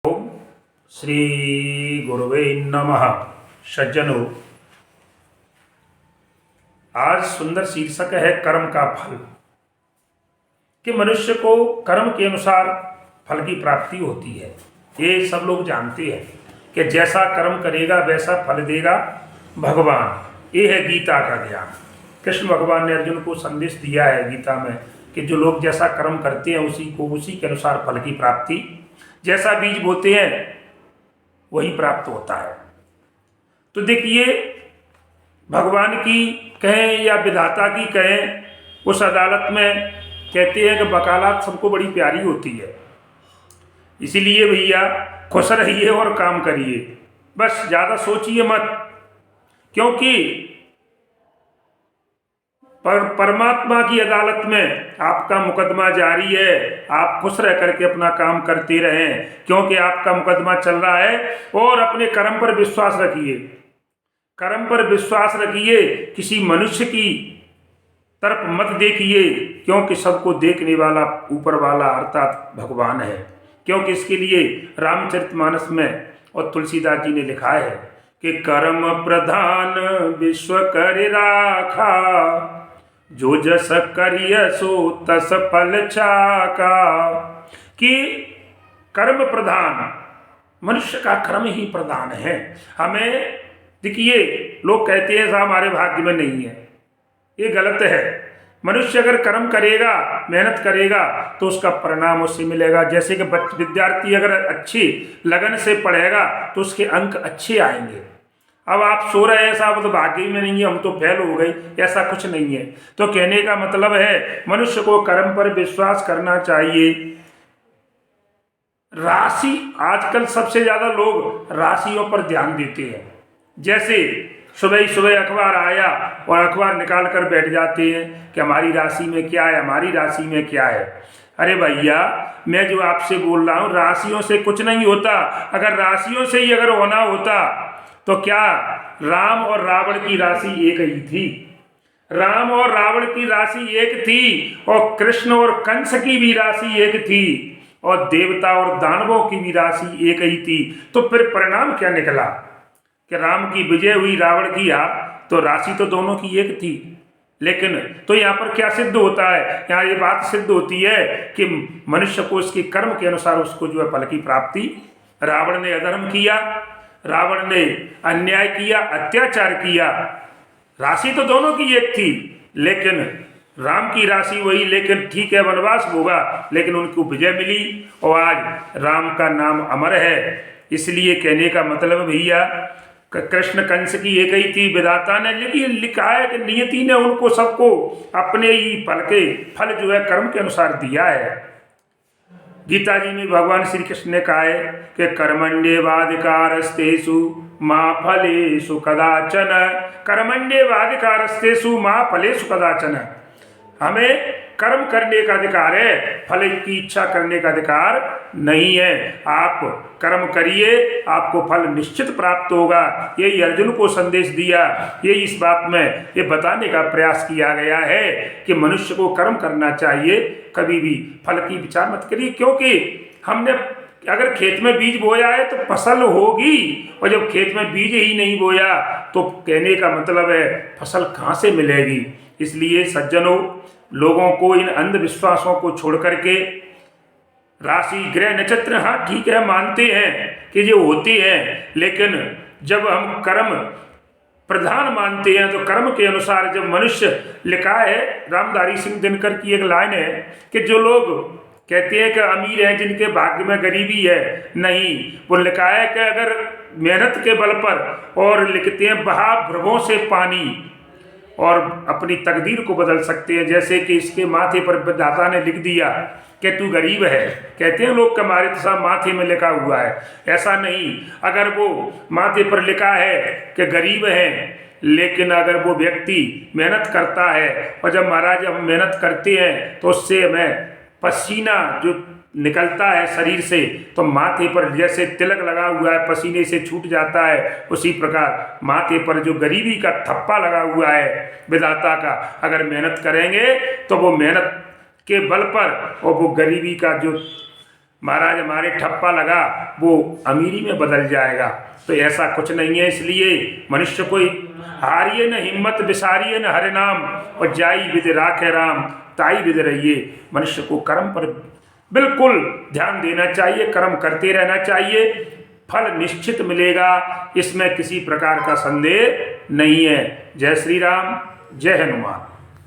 ओम श्री गुरुवे नमः। सज्जनों, आज सुंदर शीर्षक है कर्म का फल। कि मनुष्य को कर्म के अनुसार फल की प्राप्ति होती है। ये सब लोग जानते हैं कि जैसा कर्म करेगा वैसा फल देगा भगवान। ये है गीता का ज्ञान। कृष्ण भगवान ने अर्जुन को संदेश दिया है गीता में कि जो लोग जैसा कर्म करते हैं उसी के अनुसार फल की प्राप्ति, जैसा बीज बोते हैं वही प्राप्त होता है। तो देखिए, भगवान की कहें या विधाता की कहें, उस अदालत में कहते हैं कि वकालत सबको बड़ी प्यारी होती है। इसीलिए भैया खुश रहिए और काम करिए, बस ज़्यादा सोचिए मत, क्योंकि परमात्मा की अदालत में आपका मुकदमा जारी है। आप खुश रह करके अपना काम करते रहें, क्योंकि आपका मुकदमा चल रहा है। और अपने कर्म पर विश्वास रखिए, कर्म पर विश्वास रखिए, किसी मनुष्य की तरफ मत देखिए, क्योंकि सबको देखने वाला ऊपर वाला अर्थात भगवान है। क्योंकि इसके लिए रामचरितमानस में और तुलसीदास जी ने लिखा है कि कर्म प्रधान विश्व कर राखा, जो जस करिय सो तस फल चाका। कि कर्म प्रधान, मनुष्य का कर्म ही प्रधान है। हमें देखिए, लोग कहते हैं साहब हमारे भाग्य में नहीं है, ये गलत है। मनुष्य अगर कर्म करेगा, मेहनत करेगा तो उसका परिणाम उससे मिलेगा। जैसे कि विद्यार्थी अगर अच्छी लगन से पढ़ेगा तो उसके अंक अच्छे आएंगे। अब आप सो रहे हैं साहब तो भाग्य में नहीं है, हम तो फेल हो गए, ऐसा कुछ नहीं है। तो कहने का मतलब है मनुष्य को कर्म पर विश्वास करना चाहिए। राशि, आजकल सबसे ज्यादा लोग राशियों पर ध्यान देते हैं। जैसे सुबह सुबह अखबार आया और अखबार निकाल कर बैठ जाते हैं कि हमारी राशि में क्या है, हमारी राशि में क्या है। अरे भैया, मैं जो आपसे बोल रहा हूँ राशियों से कुछ नहीं होता। अगर राशियों से ही अगर होना होता तो क्या राम और रावण की राशि एक ही थी? राम और रावण की राशि एक थी, और कृष्ण और कंस की भी राशि एक थी, और देवता और दानवों की भी राशि एक ही थी। तो फिर परिणाम क्या निकला कि राम की विजय हुई, रावण की हार। तो राशि तो दोनों की एक थी। लेकिन तो यहाँ पर क्या सिद्ध होता है? यहाँ ये बात सिद्ध होती है कि मनुष्य को इसके कर्म के अनुसार उसको जो है फल की प्राप्ति। रावण ने अधर्म किया, रावण ने अन्याय किया, अत्याचार किया, राशि तो दोनों की एक थी, लेकिन राम की राशि वही। लेकिन ठीक है, वनवास होगा, लेकिन उनको विजय मिली और आज राम का नाम अमर है। इसलिए कहने का मतलब है भैया, कृष्ण कंस की एक ही थी। विधाता ने लिखा है कि नियति ने उनको सबको अपने ही फल जो है कर्म के अनुसार दिया है। गीता जी में भगवान श्री कृष्ण ने कहा है कि कर्मण्येवाधिकारस्तेषु मा फलेषु कदाचन। कर्मण्येवाधिकारस्तेषु मा फलेषु कदाचन। हमें कर्म करने का अधिकार है, फल की इच्छा करने का अधिकार नहीं है। आप कर्म करिए, आपको फल निश्चित प्राप्त होगा। यही अर्जुन को संदेश दिया, यही इस बात में ये बताने का प्रयास किया गया है कि मनुष्य को कर्म करना चाहिए, कभी भी फल की विचार मत करिए। क्योंकि हमने अगर खेत में बीज बोया है तो फसल होगी, और जब खेत में बीज ही नहीं बोया तो कहने का मतलब है फसल कहाँ से मिलेगी। इसलिए सज्जनों, लोगों को इन अंधविश्वासों को छोड़ करके राशि ग्रह नक्षत्र, हाँ ठीक है, मानते हैं कि ये होते हैं, लेकिन जब हम कर्म प्रधान मानते हैं तो कर्म के अनुसार जब मनुष्य, लिखा है रामधारी सिंह दिनकर की एक लाइन है कि जो लोग कहते हैं कि अमीर हैं जिनके भाग्य में गरीबी है, नहीं, वो लिखा है कि अगर मेहनत के बल पर, और लिखते हैं बहा भ्रमों से पानी, और अपनी तकदीर को बदल सकते हैं। जैसे कि इसके माथे पर विधाता ने लिख दिया कि तू गरीब है, कहते हैं लोग हमारे तो सब माथे में लिखा हुआ है, ऐसा नहीं। अगर वो माथे पर लिखा है कि गरीब है, लेकिन अगर वो व्यक्ति मेहनत करता है, और जब महाराज हम मेहनत करते हैं तो उससे हमें पसीना जो निकलता है शरीर से, तो माथे पर जैसे तिलक लगा हुआ है पसीने से छूट जाता है, उसी प्रकार माथे पर जो गरीबी का थप्पा लगा हुआ है विधाता का, अगर मेहनत करेंगे तो वो मेहनत के बल पर, और वो गरीबी का जो महाराज हमारे ठप्पा लगा वो अमीरी में बदल जाएगा। तो ऐसा कुछ नहीं है। इसलिए मनुष्य को हारिए न हिम्मत, विसारिए न हरि नाम, और जाई विद राखे राम, ताई विद रहिए। मनुष्य को कर्म पर बिल्कुल ध्यान देना चाहिए, कर्म करते रहना चाहिए, फल निश्चित मिलेगा, इसमें किसी प्रकार का संदेह नहीं है। जय श्री राम, जय हनुमान।